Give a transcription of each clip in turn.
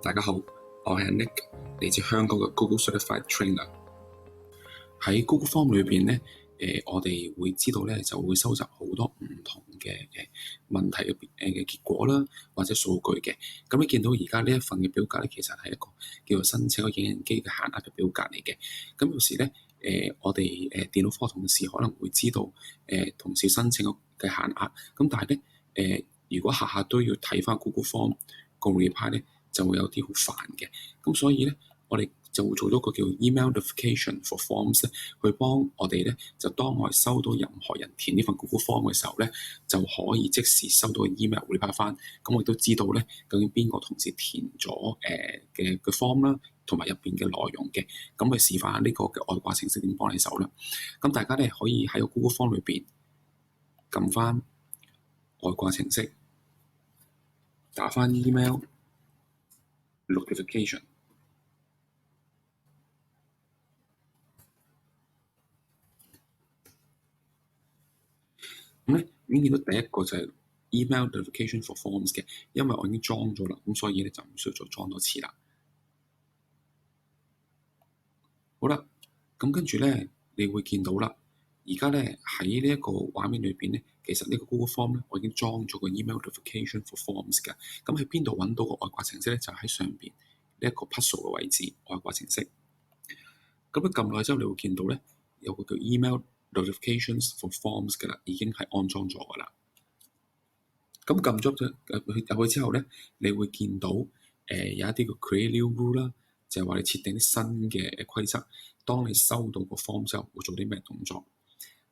大家好，我係 Nick，嚟自香港嘅 Google Certified Trainer。喺 Google Form 裏邊咧，我哋會知道咧，就會收集好多唔同嘅問題嘅結果啦，或者數據嘅。咁你見到而家呢一份嘅表格咧，其實係一個叫做申請個影印機嘅限額嘅表格嚟嘅。咁有時咧，我哋電腦科同事可能會知道同事申請嘅限額，咁但係咧如果下下都要睇翻 Google Form 個 reply 咧，就會有啲好煩嘅。咁所以咧，我哋就會做咗個叫 email notification for forms 去幫我哋咧，就當我哋收到任何人填呢份 Google Form 嘅時候咧，就可以即時收到 email reply 翻。咁我亦都知道咧，究竟邊個同事填咗嘅 form 啦，同埋入邊嘅內容嘅。咁去示範下呢個嘅外掛程式點幫你手啦。咁大家咧可以喺個 Google Form 裏邊撳翻外掛程式，打翻 email notification。咁咧已經見到第一個就係 email notification for forms 嘅，因為我已經裝咗啦，咁所以咧就唔需要再裝多次啦。好啦，咁跟住咧，你會見到啦，而家咧喺呢一個畫面裏邊咧，其實呢個 Google Form 咧，我已經裝咗個 email notification for forms 㗎。咁喺邊度揾到個外掛程式咧？就喺上邊呢一個 puzzle 嘅位置，外掛程式。咁一撳落去之後，你會見到咧有個叫 email notifications for forms 㗎啦，已經係安裝咗㗎啦。咁撳咗入去之後咧，你會見到有一啲叫 create new rule 啦，就係話你設定啲新嘅規則。當你收到個 form 之後，會做啲咩動作？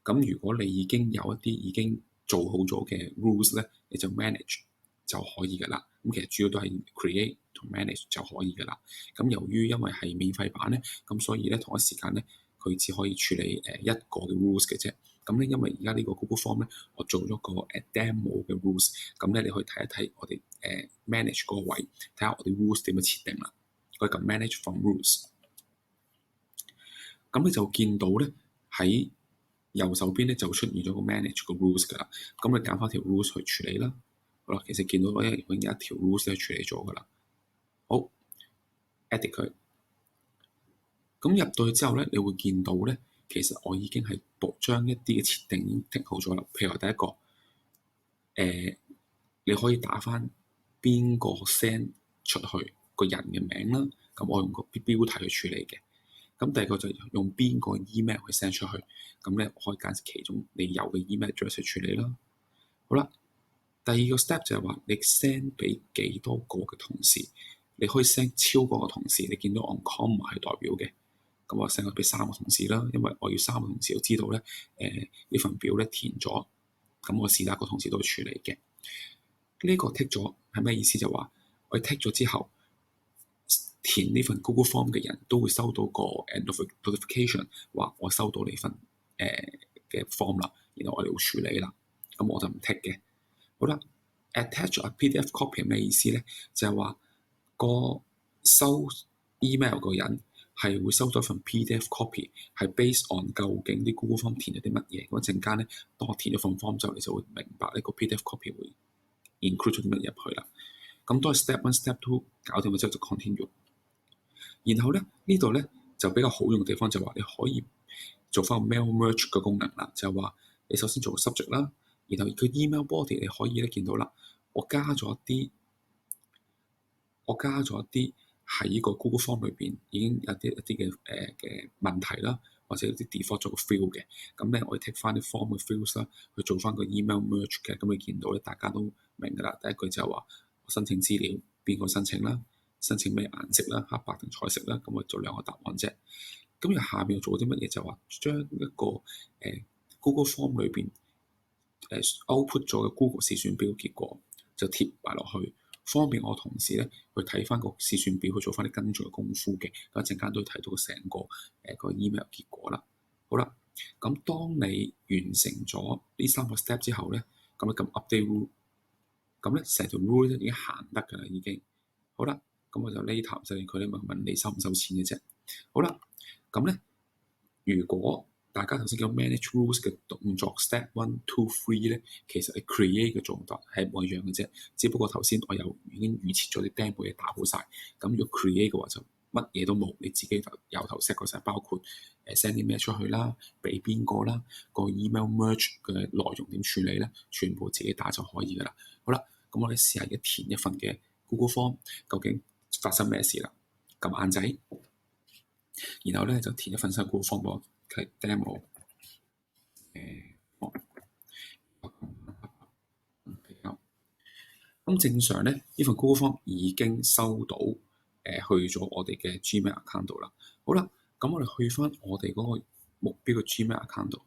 咁如果你已經有一啲已經做好咗嘅 rules 咧，你就 manage 就可以㗎啦。咁其實主要都係 create 同 manage 就可以㗎啦。咁由於因為係免費版咧，咁所以咧同一時間咧，佢只可以處理一個嘅 rules 嘅啫。咁咧，因為而家呢個 Google Form 咧，我做咗個demo 嘅 rules，咁咧你可以睇一睇我哋manage 嗰個位，睇下我哋 rules 點樣設定啦。可以撳 manage from rules， 咁你就見到咧喺右手邊咧就出現咗個 manage 個 rules 㗎啦。咁你揀翻條 rules 去處理啦。好啦，其實見到我已經有一條 rules 咧處理咗㗎啦。好 edit 佢。咁入到去之後咧，你會見到咧，其實我已經係將一啲嘅設定已經剔好咗啦。譬如話第一個，你可以打翻邊個 send 出去個人嘅名啦。咁我用個標題去處理嘅。咁第二個就用邊個 email 去 send 出去。咁咧可以揀其中你有嘅 email address 去處理啦。好啦，第二個 step 就係話你 send 俾幾多個嘅同事，你可以 send 超過個同事。你見到 on comma 係代表嘅。咁我 send 俾3個同事啦，因為我要3個同事都知道咧，呢份表咧填咗，咁我是但個同事都會處理嘅。呢個剔咗係咩意思？就話我剔咗之後，填呢份 Google Form 嘅人都會收到個notification，話我收到你份嘅 form 啦，然後我哋會處理啦。咁我就唔剔嘅。好啦 ，attach a PDF copy 係咩意思咧？就係話個收 email 個人係會收咗份 PDF copy，係 based on 究竟啲 Google Form 填咗啲乜嘢。咁一陣間咧，當我填咗份 form 之後，你就會明白呢個 PDF copy 會 include 咗啲乜入去啦。咁當係 step 1、step 2搞掂咗之後就 continue。然後咧呢度咧就比較好用嘅地方就係話你可以做翻個 mail merge 嘅功能啦，就係話你首先做個 subject 啦，然後個 email body 你可以咧見到啦，我加咗一啲喺個 Google Form 裏邊已經有一啲嘅問題啦，或者有啲 default 咗個 field 嘅。咁咧我哋 take 翻啲 form 嘅 fields 啦，去做翻個 email merge 嘅。咁你見到咧大家都明㗎啦。第一句就係話我申請資料，邊個申請啦？申請咩顏色啦？黑白定彩色啦？咁我做2個答案啫。咁然後下面又做啲乜嘢？就話將一個Google Form 裏邊output 咗嘅 Google 試算表結果就貼埋落去，方便我同事咧去睇翻個試算表，去做翻啲跟進嘅功夫嘅。咁一陣間都會睇到成個 email 結果啦。好啦，咁當你完成咗呢3個 step 之後咧，咁你撳 update rule， 咁咧成條 rule 咧已經行得㗎啦，已經。好啦，咁我就呢頭就佢咧問你收唔收錢嘅啫。好啦，咁咧如果大家頭先叫 manage rules 嘅動作 step 1、2、3咧，其實係 create 嘅動作係一模一樣嘅啫。只不過頭先我又已經預設咗啲 demo 嘢打好晒。咁如果 create 嘅話就乜嘢都冇，你自己就由頭 set 過晒，包括send 啲咩出去啦，俾邊個啦，個 email merge 嘅內容點處理咧，全部自己打就可以噶啦。好啦，咁我哋試下嘅填一份嘅 Google Form，究竟發生咩事啦？撳眼仔，然後咧就填一份新 Google Form 喎。係 demo，咁正常咧，呢份 Google Form 已經收到，去咗我哋嘅 Gmail account 度啦。好啦，咁我哋去翻我哋嗰個目標嘅 Gmail account 度，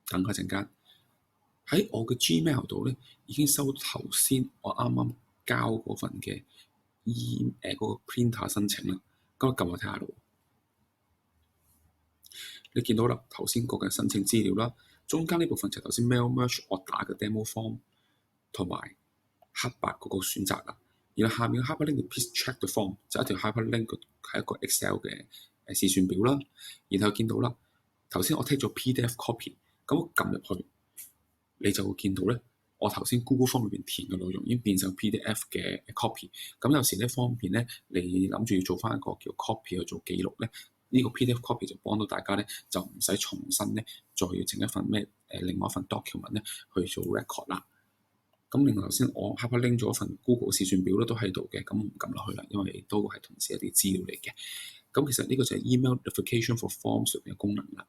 等下陣間喺我嘅 Gmail 度咧，已經收到頭先我啱啱交嗰份嘅嗰個 printer 申請啦。咁我撳我睇下咯。你見到啦，頭先嗰個申請資料啦，中間呢部分就係頭先 mail merge 我打嘅 demo form 同埋黑白嗰個選擇啦。然後下面嘅 hyperlink 嘅 please check the form 就一條 hyperlink 係一個 Excel 嘅試算表啦。然後見到啦，頭先我 take 咗 PDF copy，咁我撳入去，你就會見到咧，我頭先 Google Form 裏邊填嘅內容已經變成 PDF 嘅 copy。咁有時呢方面咧，你諗住要做翻一個叫 copy 去做記錄咧，呢個 PDF copy 就幫到大家咧，就唔使重新咧再要整一份另外一份 document 咧去做 record 啦。咁另外頭先我 hyperlink 咗一份 Google 試算表咧都喺度嘅，咁唔撳落去啦，因為都係同時一啲資料嚟嘅。咁其實呢個就係 email notification for forms 嘅功能啦。